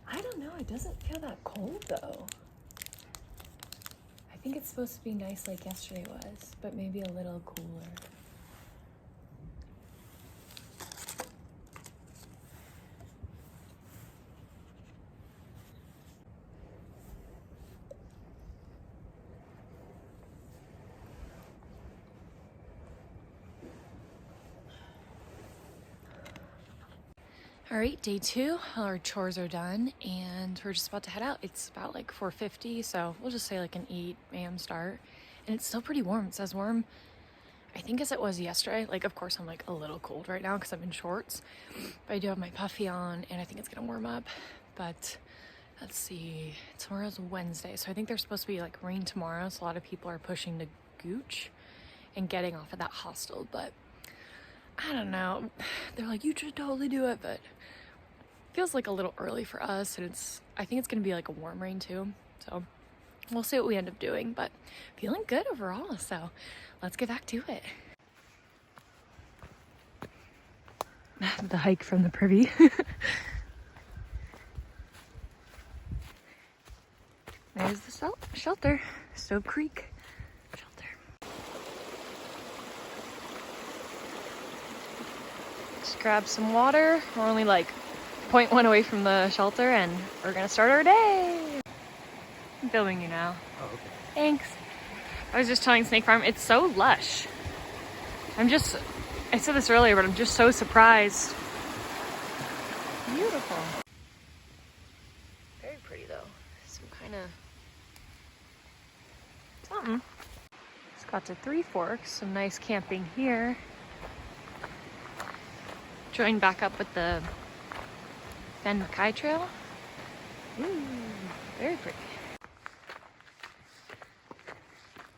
I don't know. It doesn't feel that cold though. I think it's supposed to be nice like yesterday was, but maybe a little cooler. All right, day 2, our chores are done and we're just about to head out. It's about like 4:50, so we'll just say like an 8 a.m. start. And it's still pretty warm. It's as warm, I think, as it was yesterday. Like, of course, I'm like a little cold right now because I'm in shorts, but I do have my puffy on and I think it's gonna warm up. But let's see, tomorrow's Wednesday, so I think there's supposed to be like rain tomorrow, so a lot of people are pushing to Gooch and getting off of that hostel, but I don't know. They're like, you should totally do it, but feels like a little early for us, and I think it's gonna be like a warm rain too, so we'll see what we end up doing, but feeling good overall, so let's get back to it. The hike from the Privy. There's the shelter, Stove Creek shelter. Just grab some water. We're only like 0.1 away from the shelter and we're gonna start our day. I'm filming you now. Oh, okay. Thanks. I was just telling Snake Farm, it's so lush. I said this earlier, but I'm just so surprised. Beautiful. Very pretty though. Some kind of something. It's got to Three Forks, some nice camping here. Join back up with the Venmo Trail. Ooh, very pretty.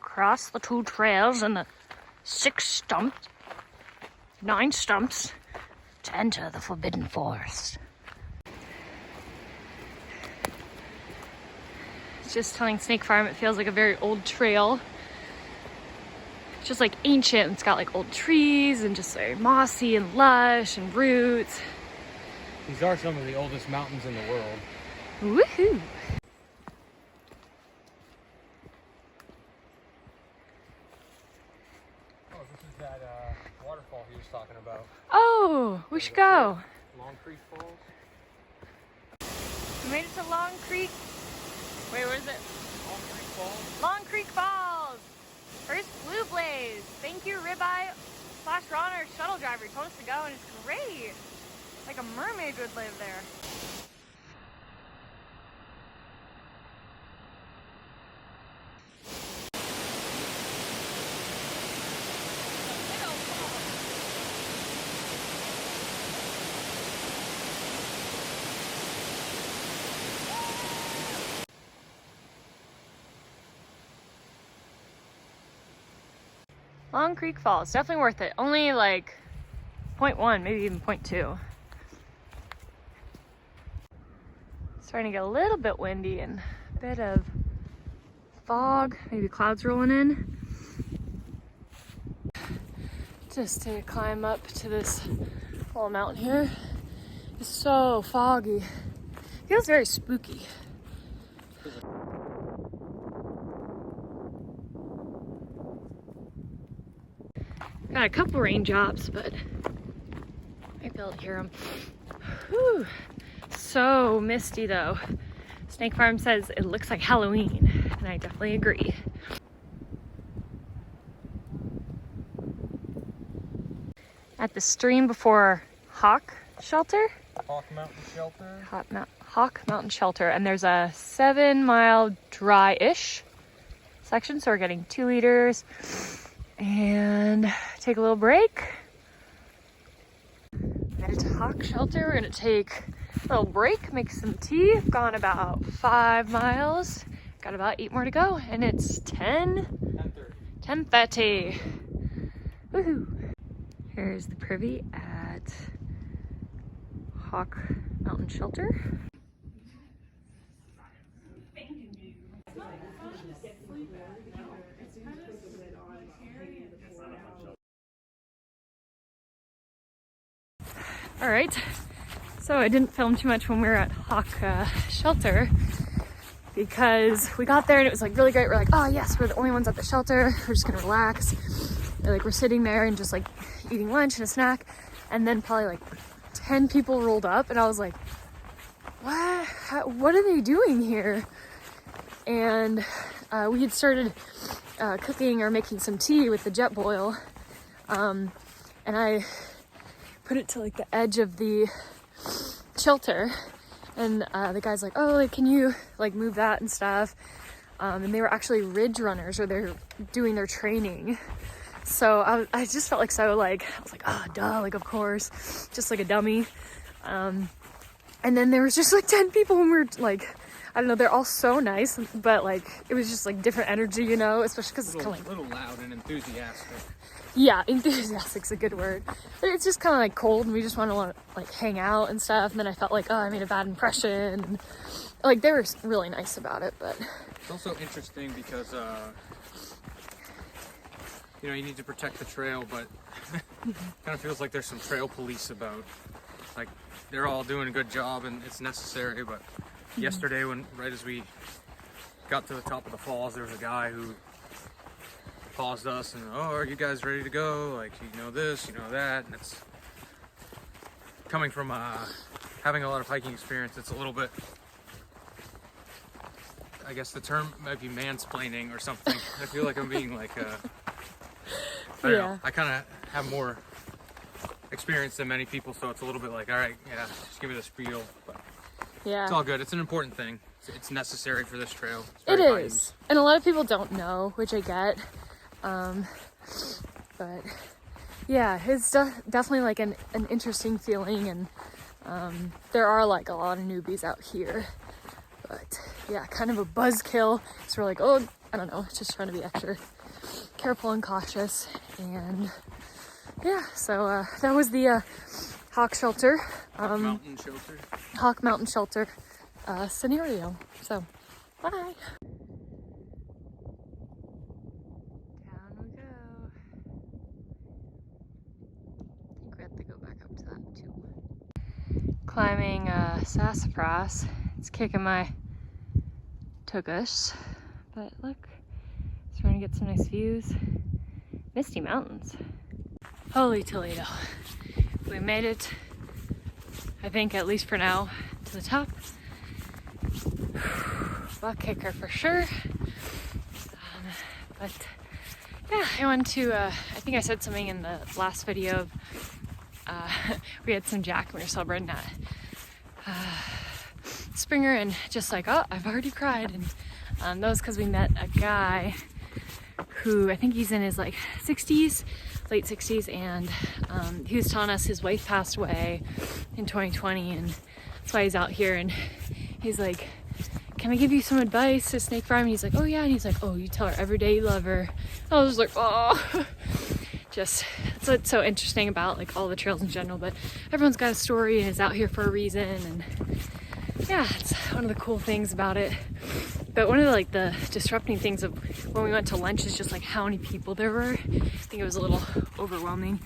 Cross the 2 trails and the 9 stumps to enter the Forbidden Forest. Just telling Snake Farm, it feels like a very old trail. It's just like ancient. It's got like old trees and just very mossy and lush and roots. These are some of the oldest mountains in the world. Woohoo! Oh, this is that waterfall he was talking about. Oh, we should go. Long Creek Falls. We made it to Long Creek. Wait, where is it? Long Creek Falls. Long Creek Falls. First Blue Blaze. Thank you, Ribeye/Ron, our shuttle driver. He told us to go, and it's great. Like a mermaid would live there. Long Creek Falls, definitely worth it. Only like 0.1, maybe even 0.2. Starting to get a little bit windy and a bit of fog, maybe clouds rolling in. Just to climb up to this little mountain here. It's so foggy. Feels very spooky. Got a couple raindrops, but might be able to hear them. Whew. So misty though. Snake Farm says it looks like Halloween, and I definitely agree. At the stream before Hawk Shelter? Hawk Mountain Shelter. Hawk Mountain Shelter, and there's a 7-mile dry-ish section, so we're getting 2 liters and take a little break. Headed to Hawk Shelter. We're gonna take a little break, make some tea. I've gone about 5 miles. Got about 8 more to go, and it's 10:30. Woohoo! Here's the Privy at Hawk Mountain Shelter. All right, So I didn't film too much when we were at Hawk Shelter because we got there and it was like really great. We're like, oh yes, we're the only ones at the shelter. We're just gonna relax. And, like we're sitting there and just like eating lunch and a snack. And then probably like 10 people rolled up and I was like, what are they doing here? And we had started cooking or making some tea with the jet boil. And I put it to like the edge of the shelter. And the guy's like, oh, like, can you like move that and stuff? And they were actually ridge runners, or they're doing their training. So I just felt like I was like, oh, duh, like, of course, just like a dummy. And then there was just like 10 people and we were like, I don't know, they're all so nice, but like, it was just like different energy, you know, especially because it's kind of like... A little loud and enthusiastic. Yeah, enthusiastic's a good word. But it's just kind of like cold and we just want to like hang out and stuff. And then I felt like, oh, I made a bad impression. And, like, they were really nice about it, but... It's also interesting because, you know, you need to protect the trail, but kind of feels like there's some trail police about. Like, they're all doing a good job and it's necessary, but yesterday right as we got to the top of the falls, there was a guy who paused us and, oh, are you guys ready to go? Like, you know this, you know that, and it's coming from having a lot of hiking experience. It's a little bit, I guess the term might be mansplaining or something. I feel like I'm being like, I don't know. I kind of have more experience than many people, so it's a little bit like, all right, yeah, just give me the spiel. But yeah, it's all good. It's an important thing. It's necessary for this trail. It is, and a lot of people don't know, which I get. But yeah, it's definitely like an interesting feeling, and there are like a lot of newbies out here, but yeah, kind of a buzzkill. So we're like, oh, I don't know, just trying to be extra careful and cautious. And yeah, so that was the Hawk Shelter, Mountain Shelter, Hawk Mountain Shelter scenario. So bye. Climbing Sassafras. It's kicking my tuchus, but look, starting to get some nice views. Misty Mountains. Holy Toledo. We made it, I think, at least for now, to the top. Butt kicker for sure. But yeah, I wanted to, I think I said something in the last video of, we had some jack and we were celebrating that Springer, and just like, oh, I've already cried. And that was because we met a guy who, I think he's in his like 60s, late 60s, and he was telling us his wife passed away in 2020, and that's why he's out here. And he's like, can I give you some advice to snake farm? And he's like, oh yeah. And he's like, oh, you tell her every day you love her. I was like, oh. Just, that's what's so interesting about like all the trails in general, but everyone's got a story and is out here for a reason. And yeah, it's one of the cool things about it. But one of the disrupting things of when we went to lunch is just like how many people there were. I think it was a little overwhelming,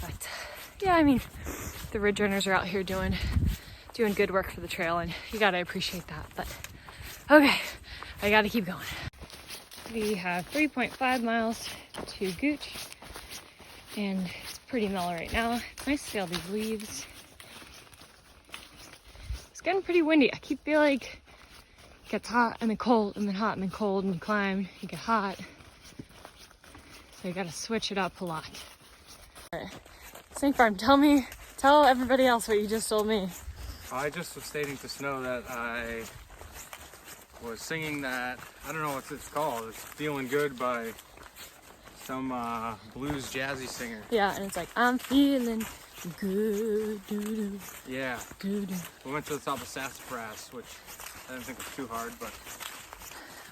but yeah, I mean, the ridge runners are out here doing good work for the trail, and you gotta appreciate that. But okay, I gotta keep going. We have 3.5 miles to Gooch, and it's pretty mellow right now. It's nice to see all these leaves. It's getting pretty windy. I keep feeling like it gets hot and then cold and then hot and then cold, and you climb, you get hot. So you gotta switch it up a lot. All right. Snake Farm, tell everybody else what you just told me. I just was stating to Snow that I was singing that, I don't know what it's called, it's Feeling Good by some blues jazzy singer. Yeah, and it's like, I'm feeling good, doo-doo. Yeah. Doo-doo. We went to the top of Sassafras, which I didn't think was too hard, but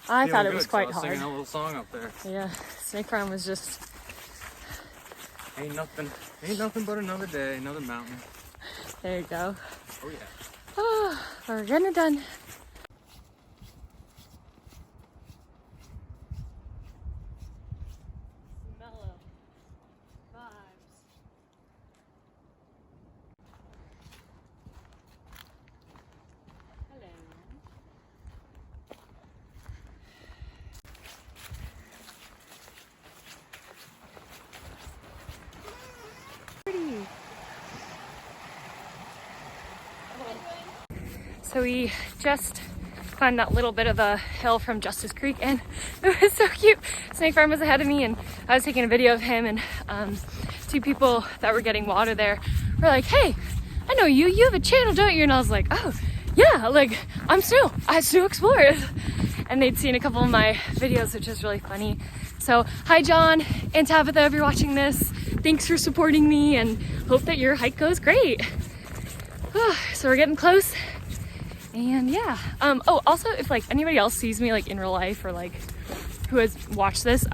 I thought it was good, quite so I was hard. singing a little song up there. Yeah, Snake Farm was just... Ain't nothing but another day, another mountain. There you go. Oh yeah. Oh, we're getting done. Mellow vibes. So we just climbed that little bit of a hill from Justice Creek, and it was so cute. Snake Farm was ahead of me, and I was taking a video of him, and two people that were getting water there were like, "Hey, I know you. You have a channel, don't you?" And I was like, "Oh, yeah, like I'm Snow. I SnowExplores." And they'd seen a couple of my videos, which is really funny. So hi, John and Tabitha, if you're watching this. Thanks for supporting me, and hope that your hike goes great. So we're getting close, and yeah. Oh, also, if like anybody else sees me like in real life, or like who has watched this,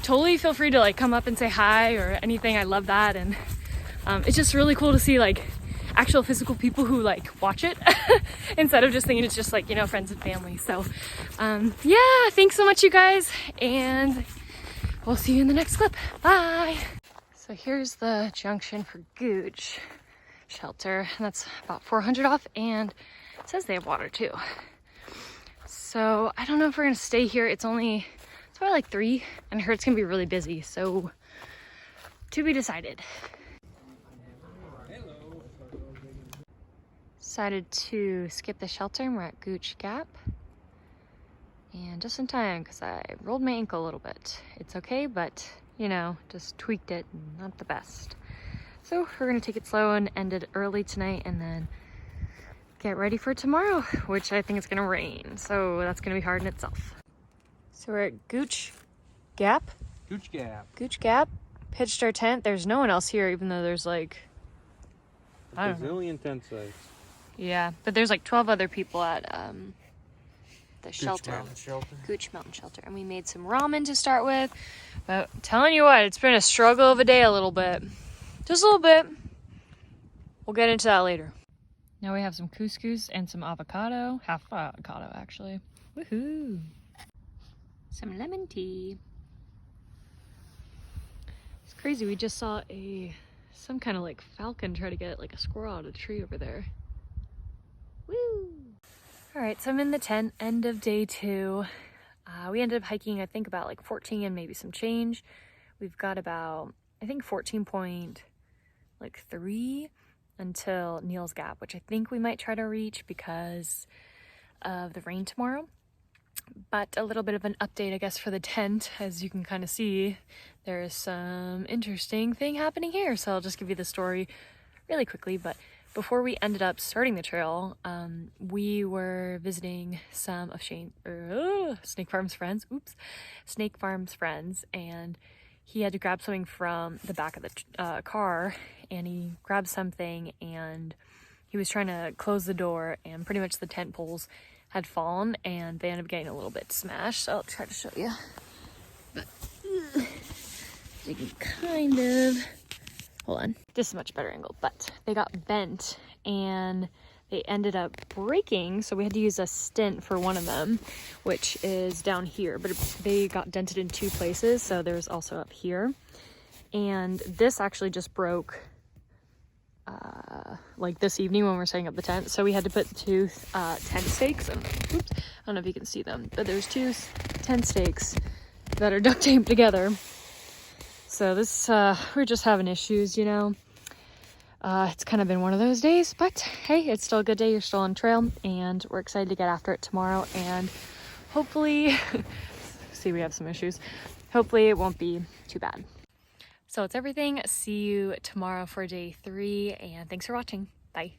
totally feel free to like come up and say hi or anything. I love that, and it's just really cool to see like actual physical people who like watch it instead of just thinking it's just like, you know, friends and family. So yeah, thanks so much, you guys, and we'll see you in the next clip. Bye. So here's the junction for Gooch Shelter, and that's about 400 off, and it says they have water too. So I don't know if we're gonna stay here. It's probably like 3, and I heard it's gonna be really busy, so to be decided. Decided to skip the shelter, and we're at Gooch Gap, and just in time because I rolled my ankle a little bit. It's okay, but you know, just tweaked it, not the best. So we're gonna take it slow and end it early tonight, and then get ready for tomorrow, which I think it's gonna rain, so that's gonna be hard in itself. So we're at Gooch Gap. Gooch Gap. Gooch Gap. Pitched our tent. There's no one else here, even though there's like, I don't know. Gazillion tent sites. Yeah, but there's like 12 other people at the shelter. Gooch Mountain Shelter. And we made some ramen to start with. But I'm telling you what, it's been a struggle of a day a little bit. Just a little bit. We'll get into that later. Now we have some couscous and some avocado. Half avocado, actually. Woohoo! Some lemon tea. It's crazy. We just saw some kind of like falcon try to get like a squirrel out of a tree over there. Woo! All right, so I'm in the tent, end of day 2. We ended up hiking, I think, about like 14 and maybe some change. We've got about, I think, 14.3 until Neal's Gap, which I think we might try to reach because of the rain tomorrow. But a little bit of an update, I guess, for the tent. As you can kind of see, there is some interesting thing happening here. So I'll just give you the story really quickly. But before we ended up starting the trail, we were visiting some of Snake Farm's friends. Oops, Snake Farm's friends, and he had to grab something from the back of the car, and he grabbed something, and he was trying to close the door, and pretty much the tent poles had fallen, and they ended up getting a little bit smashed. So I'll try to show you, but you can kind of. Hold on, this is a much better angle, but they got bent and they ended up breaking, so we had to use a stent for one of them, which is down here, but they got dented in 2 places, so there's also up here. And this actually just broke like this evening when we were setting up the tent, so we had to put 2 tent stakes, and oops, I don't know if you can see them, but there's 2 tent stakes that are duct taped together. So this, we're just having issues, you know. It's kind of been one of those days, but hey, it's still a good day. You're still on trail, and we're excited to get after it tomorrow, and hopefully, see, we have some issues. Hopefully it won't be too bad. So it's everything. See you tomorrow for day 3, and thanks for watching. Bye.